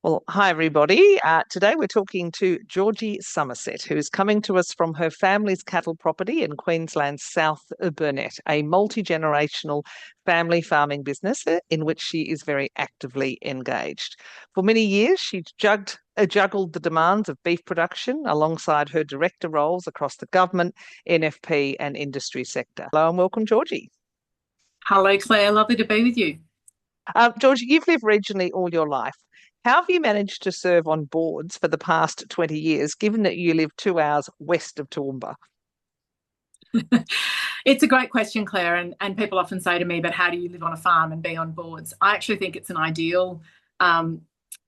Well, hi everybody. Today we're talking to Georgie Somerset, who's coming to us from her family's cattle property in Queensland's South Burnett, a multi-generational family farming business in which she is very actively engaged. For many years, she's juggled the demands of beef production alongside her director roles across the government, NFP, and industry sector. Hello and welcome, Georgie. Hello, Claire. Lovely to be with you. Georgie, you've lived regionally all your life. How have you managed to serve on boards for the past 20 years, given that you live 2 hours west of Toowoomba? It's a great question, Claire, and people often say to me, but how do you live on a farm and be on boards? I actually think it's an ideal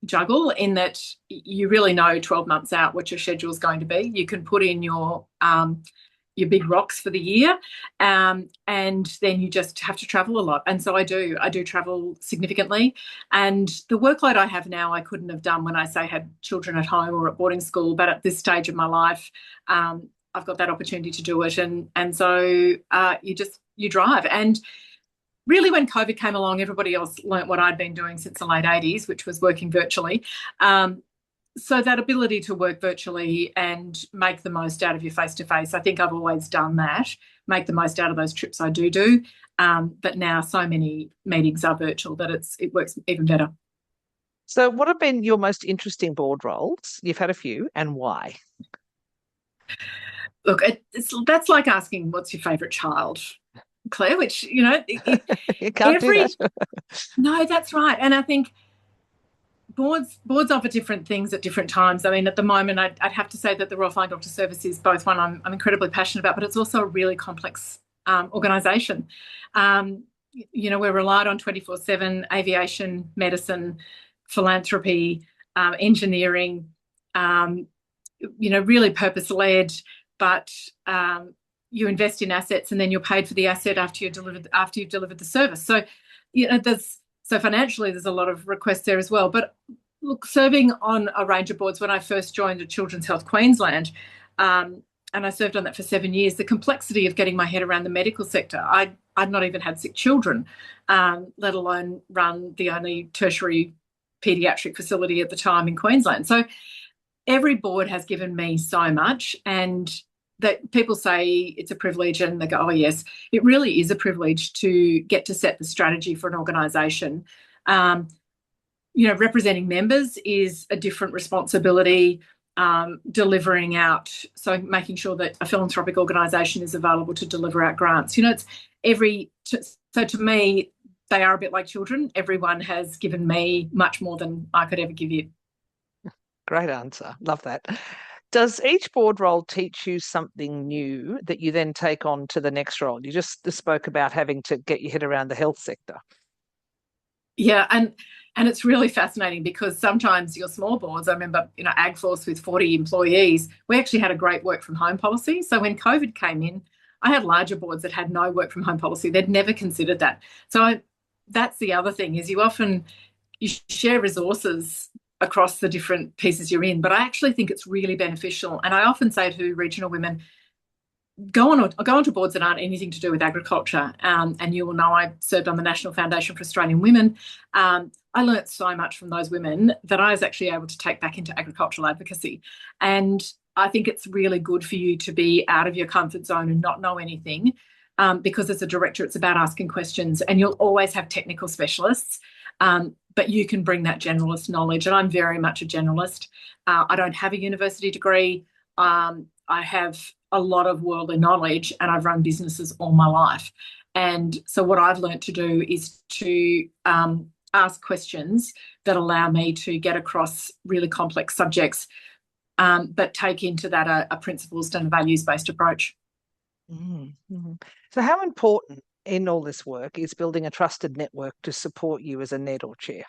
juggle in that you really know 12 months out what your schedule is going to be. You can put in your big rocks for the year, and then you just have to travel a lot. And so I do travel significantly. And the workload I have now, I couldn't have done when I say had children at home or at boarding school. But at this stage of my life, I've got that opportunity to do it. And so you drive. And really, when COVID came along, everybody else learnt what I'd been doing since the late 80s, which was working virtually. So that ability to work virtually and make the most out of your face-to-face, I think I've always done that, make the most out of those trips I do. But now so many meetings are virtual that it works even better. So, what have been your most interesting board roles? You've had a few, and why? Look, that's like asking what's your favourite child, Claire, which, You can't do that. No, that's right. And I think boards offer different things at different times. I mean, at the moment, I'd have to say that the Royal Flying Doctor Service is both one I'm incredibly passionate about, but it's also a really complex organisation. We're relied on 24/7, aviation, medicine, philanthropy, engineering, really purpose-led, but you invest in assets and then you're paid for the asset after you've delivered the service. So, So financially, there's a lot of requests there as well. But look, serving on a range of boards, when I first joined the Children's Health Queensland, and I served on that for 7 years, the complexity of getting my head around the medical sector. I'd not even had sick children, let alone run the only tertiary paediatric facility at the time in Queensland. So every board has given me so much, and that people say it's a privilege and they go, oh, yes, it really is a privilege to get to set the strategy for an organisation. Representing members is a different responsibility, delivering out, so making sure that a philanthropic organisation is available to deliver out grants. So to me, they are a bit like children. Everyone has given me much more than I could ever give you. Great answer. Love that. Does each board role teach you something new that you then take on to the next role? You just spoke about having to get your head around the health sector. Yeah, and it's really fascinating because sometimes your small boards, I remember, AgForce with 40 employees, we actually had a great work from home policy. So when COVID came in, I had larger boards that had no work from home policy. They'd never considered that. So that's the other thing is you share resources across the different pieces you're in. But I actually think it's really beneficial. And I often say to regional women, go on to boards that aren't anything to do with agriculture. And you will know I served on the National Foundation for Australian Women. I learnt so much from those women that I was actually able to take back into agricultural advocacy. And I think it's really good for you to be out of your comfort zone and not know anything. Because as a director, it's about asking questions, and you'll always have technical specialists. But you can bring that generalist knowledge, and I'm very much a generalist. I don't have a university degree. I have a lot of worldly knowledge, and I've run businesses all my life. And so what I've learnt to do is to ask questions that allow me to get across really complex subjects, but take into that a principles and a values-based approach. Mm-hmm. So how important in all this work is building a trusted network to support you as a NED or chair?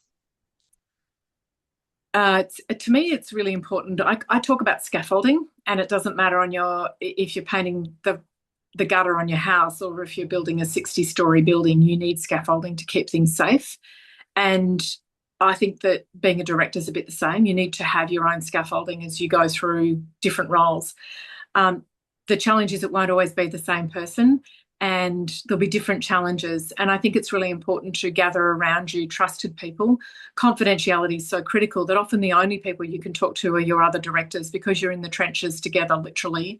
To me, it's really important. I talk about scaffolding, and it doesn't matter if you're painting the gutter on your house or if you're building a 60-story building, you need scaffolding to keep things safe. And I think that being a director is a bit the same. You need to have your own scaffolding as you go through different roles. The challenge is it won't always be the same person. and there'll be different challenges. And I think it's really important to gather around you trusted people. Confidentiality is so critical that often the only people you can talk to are your other directors because you're in the trenches together, literally.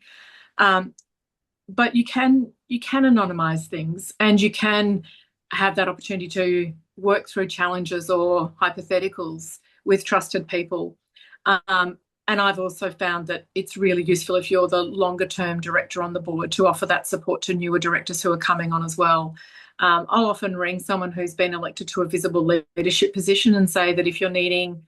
But you can anonymise things, and you can have that opportunity to work through challenges or hypotheticals with trusted people. And I've also found that it's really useful if you're the longer term director on the board to offer that support to newer directors who are coming on as well. I'll often ring someone who's been elected to a visible leadership position and say that if you're needing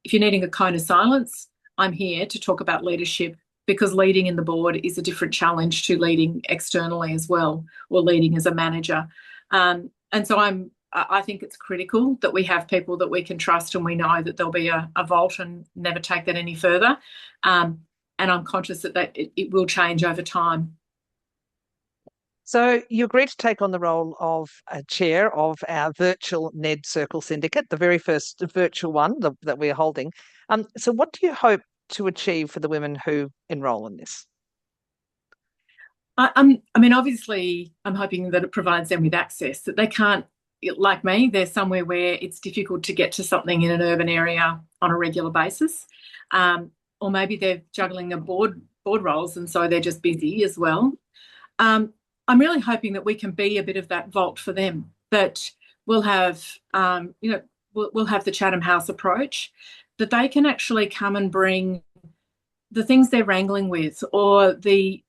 a cone of silence, I'm here to talk about leadership, because leading in the board is a different challenge to leading externally as well, or leading as a manager. And so I think it's critical that we have people that we can trust, and we know that there'll be a vault and never take that any further. And I'm conscious that it will change over time. So you agreed to take on the role of a chair of our Virtual NED Circle syndicate, the very first virtual one that we're holding. So what do you hope to achieve for the women who enrol in this? I mean, obviously, I'm hoping that it provides them with access, that they can't, like me, they're somewhere where it's difficult to get to something in an urban area on a regular basis. Or maybe they're juggling a board roles, and so they're just busy as well. I'm really hoping that we can be a bit of that vault for them, that we'll have, we'll have the Chatham House approach, that they can actually come and bring the things they're wrangling with, or the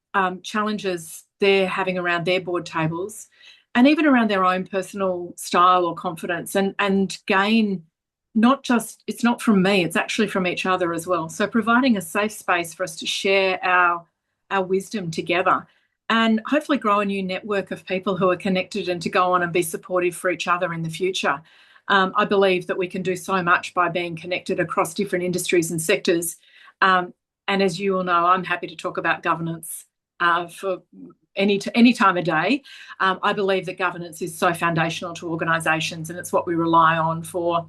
challenges they're having around their board tables, and even around their own personal style or confidence, and gain not just, it's not from me, it's actually from each other as well. So providing a safe space for us to share our wisdom together, and hopefully grow a new network of people who are connected and to go on and be supportive for each other in the future. I believe that we can do so much by being connected across different industries and sectors. And as you all know, I'm happy to talk about governance for any time of day. I believe that governance is so foundational to organisations, and it's what we rely on for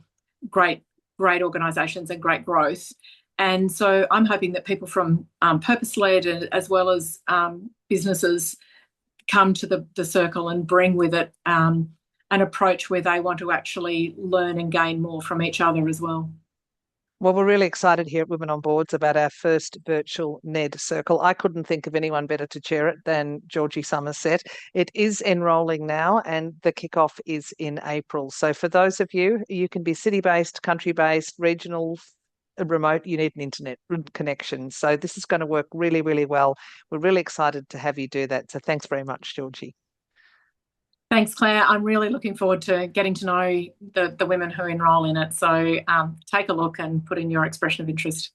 great organisations and great growth. And so I'm hoping that people from purpose-led as well as businesses come to the circle and bring with it an approach where they want to actually learn and gain more from each other as well. Well, we're really excited here at Women on Boards about our first virtual NED Circle. I couldn't think of anyone better to chair it than Georgie Somerset. It is enrolling now, and the kickoff is in April. So for those of you, you can be city-based, country-based, regional, remote, you need an internet connection. So this is going to work really, really well. We're really excited to have you do that. So thanks very much, Georgie. Thanks, Claire. I'm really looking forward to getting to know the women who enrol in it. So take a look and put in your expression of interest.